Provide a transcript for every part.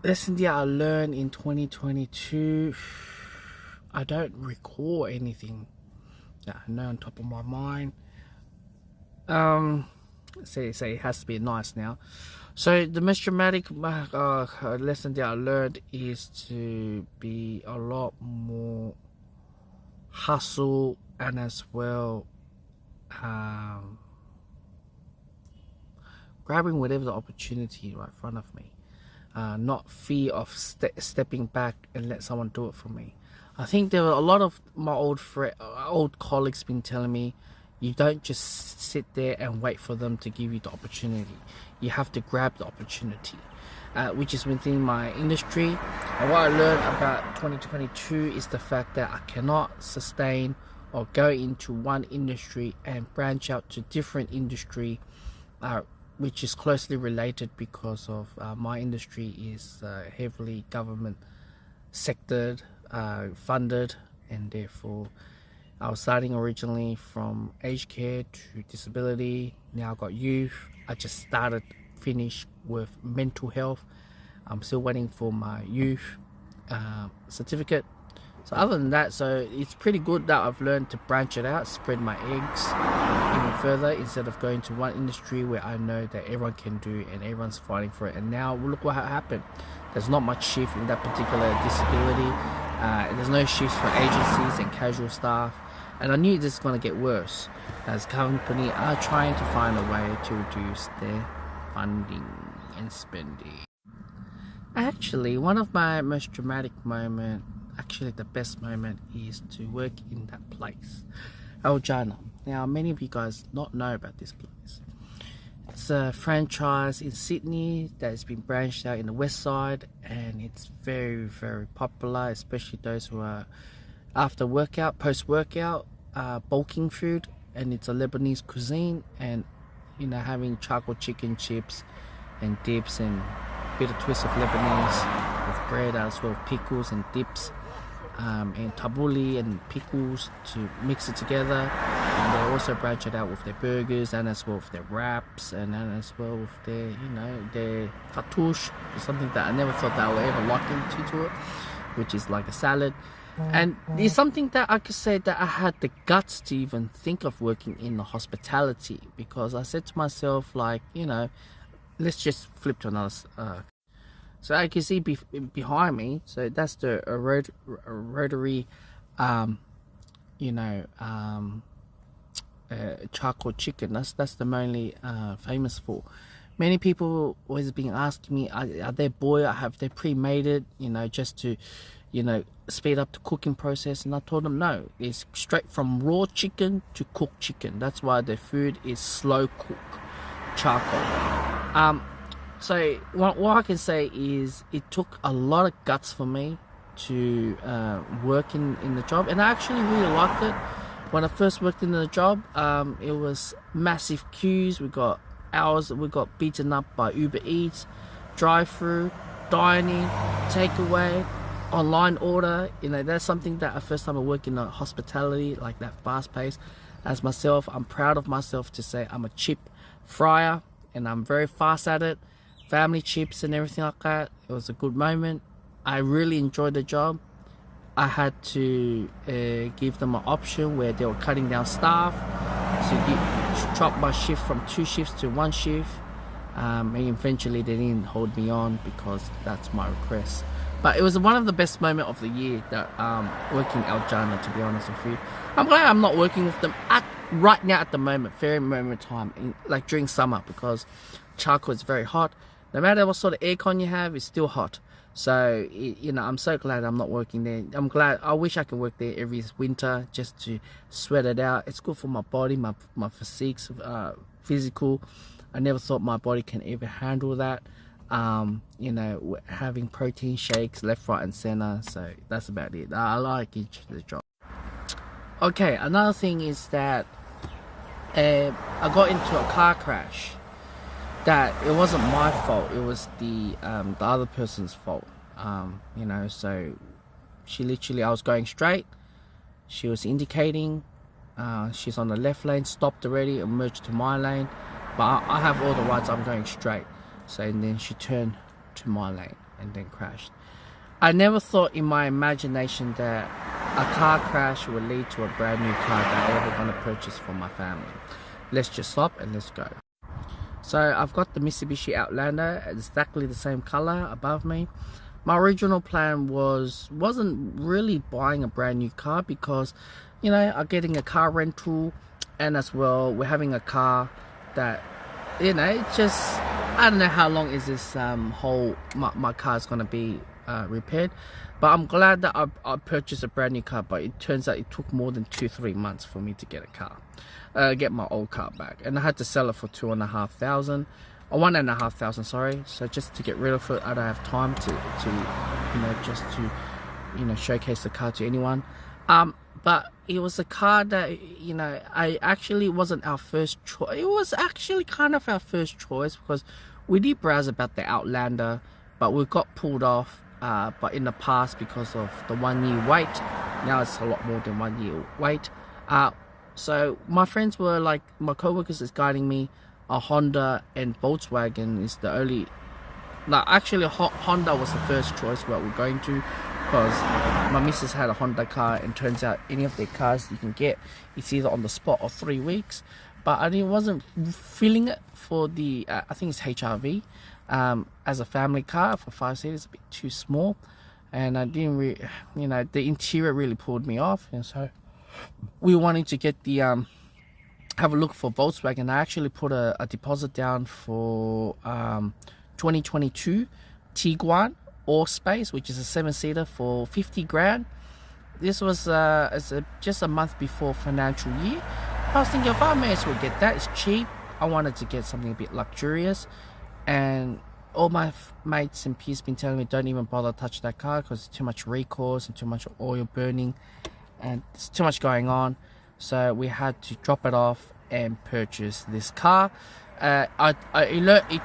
lesson that I learned in 2022, I don't recall anything that I know on top of my mind. Say it has to be nice now. So the most dramatic lesson that I learned is to be a lot more hustle, and as well grabbing whatever the opportunity right in front of me. Not fear of stepping back and let someone do it for me. I think there were a lot of my old colleagues been telling me, you don't just sit there and wait for them to give you the opportunity. You have to grab the opportunity, which is within my industry. And what I learned about 2022 is the fact that I cannot sustain or go into one industry and branch out to different industry, which is closely related, because of my industry is heavily government sectored, funded, and therefore I was starting originally from aged care to disability. Now I got youth. I just finished with mental health. I'm still waiting for my youth certificate. So other than that, so it's pretty good that I've learned to branch it out, spread my eggs even further, instead of going to one industry where I know that everyone can do and everyone's fighting for it. And now look what happened. There's not much shift in that particular disability. There's no shifts for agencies and casual staff. And I knew this was going to get worse, as companies are trying to find a way to reduce their funding and spending. Actually, one of my most dramatic moments, actually the best moment, is to work in that place, Aljana. Now, many of you guys not know about this place. It's a franchise in Sydney that has been branched out in the west side, and it's very, very popular, especially those who are after workout, post-workout, bulking food. And it's a Lebanese cuisine, and having charcoal chicken chips and dips and a bit of twist of Lebanese with bread, as well pickles and dips, and tabbouleh and pickles to mix it together. And they also branch it out with their burgers, and as well with their wraps, and then as well with their their fattoush, something that I never thought that I would ever look into it, which is like a salad. And it's something that I could say that I had the guts to even think of working in the hospitality, because I said to myself, like, let's just flip to another. So I can see behind me, so that's the rotary, charcoal chicken. That's the mainly famous for. Many people always been asking me, are they boiled? Have they pre-made it? Just to speed up the cooking process. And I told them no, it's straight from raw chicken to cooked chicken. That's why the food is slow cook charcoal. So what I can say is it took a lot of guts for me to work in the job, and I actually really liked it. When I first worked in the job, it was massive queues. We got beaten up by Uber Eats, drive-through, dining, takeaway, online order. That's something that the first time I work in the hospitality, like that fast pace. As myself, I'm proud of myself to say I'm a chip fryer, and I'm very fast at it. Family chips and everything like that. It was a good moment. I really enjoyed the job. I had to give them an option where they were cutting down staff to drop my shift from 2 shifts to 1 shift. And eventually they didn't hold me on because that's my request. But it was one of the best moments of the year that working Aljana, to be honest with you. I'm glad I'm not working with them right now at the moment, very moment of time, like during summer, because charcoal is very hot. No matter what sort of aircon you have, it's still hot. So, I'm so glad I'm not working there. I wish I could work there every winter just to sweat it out. It's good for my body, my physiques, physical. I never thought my body can ever handle that. Having protein shakes left, right, and center. So that's about it. I like the job. Okay, another thing is that I got into a car crash. That it wasn't my fault. It was the other person's fault. So she literally, I was going straight. She was indicating. She's on the left lane, stopped already, and merged to my lane. But I have all the rights. I'm going straight. So and then she turned to my lane. and then crashed. I never thought in my imagination that a car crash would lead to a brand new car that I'm ever going to purchase for my family. Let's just stop and let's go. So I've got the Mitsubishi Outlander, exactly the same color above me. My original plan wasn't really buying a brand new car because, you know, I'm getting a car rental, and as well we're having a car that, you know, it's just, I don't know how long is this my car is going to be repaired, but I'm glad that I purchased a brand new car. But it turns out it took more than 2-3 months for me to get a car, get my old car back, and I had to sell it for $2,500 or $1,500, sorry. So just to get rid of it, I don't have time to you know, just to, you know, showcase the car to anyone. But it was a car that, you know, I actually wasn't our first choice. It was actually kind of our first choice because we did browse about the Outlander, but we got pulled off. But in the past, because of the 1 year wait, now it's a lot more than 1 year wait. So my friends were like, my co-workers is guiding me. A Honda and Volkswagen is the only. Like, actually, Honda was the first choice what we're going to, because my missus had a Honda car, and turns out any of their cars you can get, it's either on the spot or 3 weeks. But I wasn't feeling it for the I think it's HRV. As a family car for 5 seaters, a bit too small, and I didn't really, you know, the interior really pulled me off, and so we wanted to get the have a look for Volkswagen. I actually put a deposit down for 2022 Tiguan Allspace, which is a 7-seater, for 50 grand. This was just a month before financial year. I was thinking, if I may as well get that, it's cheap. I wanted to get something a bit luxurious. And all my mates and peers been telling me, don't even bother touch that car because it's too much recourse and too much oil burning and there's too much going on. So we had to drop it off and purchase this car. It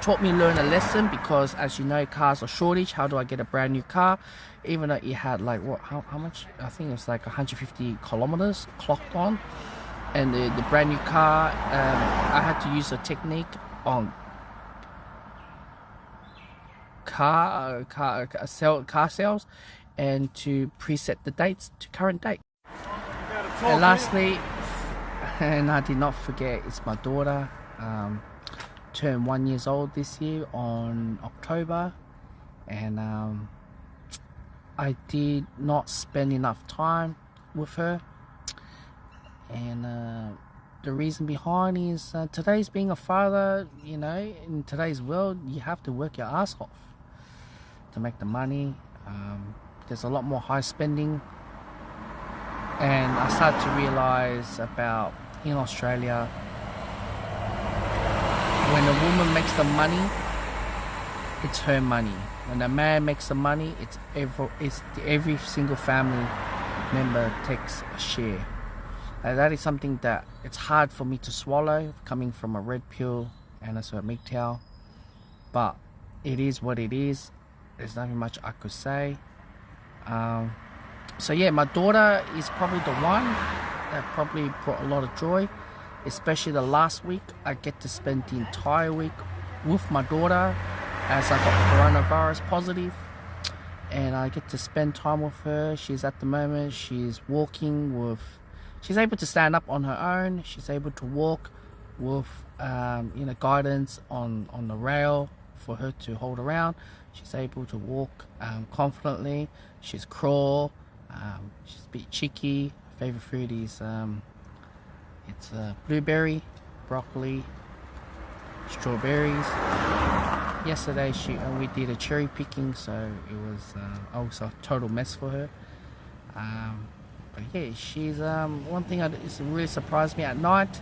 taught me to learn a lesson, because as you know, cars are shortage. How do I get a brand new car? Even though it had like, what, how much? I think it was like 150 kilometers clocked on. And the brand new car, I had to use a technique on car sales, and to preset the dates to current date. And lastly, and I did not forget, it's my daughter. Turned 1 year old this year on October, and I did not spend enough time with her. And the reason behind is today's being a father, you know, in today's world, you have to work your ass off to make the money. There's a lot more high spending, and I started to realize about, in Australia, when a woman makes the money, it's her money. When a man makes the money, it's every single family member takes a share. And that is something that it's hard for me to swallow, coming from a red pill and also a MGTOW. But it is what it is. There's nothing much I could say. So yeah, my daughter is probably the one that probably brought a lot of joy, especially the last week. I get to spend the entire week with my daughter, as I got coronavirus positive, and I get to spend time with her. She's at the moment, she's walking with, she's able to stand up on her own. She's able to walk with you know, guidance on the rail for her to hold around. She's able to walk confidently. She's crawl. She's a bit cheeky. Her favorite fruit is it's blueberry, broccoli, strawberries. Yesterday we did a cherry picking, so it was also a total mess for her. But yeah, she's one thing that really surprised me at night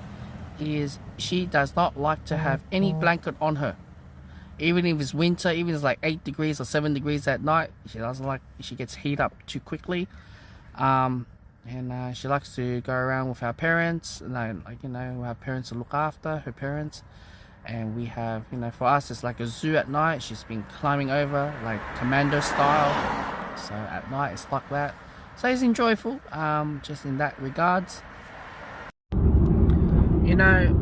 is she does not like to have any blanket on her. Even if it's winter, even if it's like 8 degrees or 7 degrees at night, she doesn't like, she gets heat up too quickly. And she likes to go around with our parents, like, you know, we have parents to look after her parents. And we have, you know, for us it's like a zoo at night. She's been climbing over like commando style, so at night it's like that. So it's enjoyable, just in that regards. You know,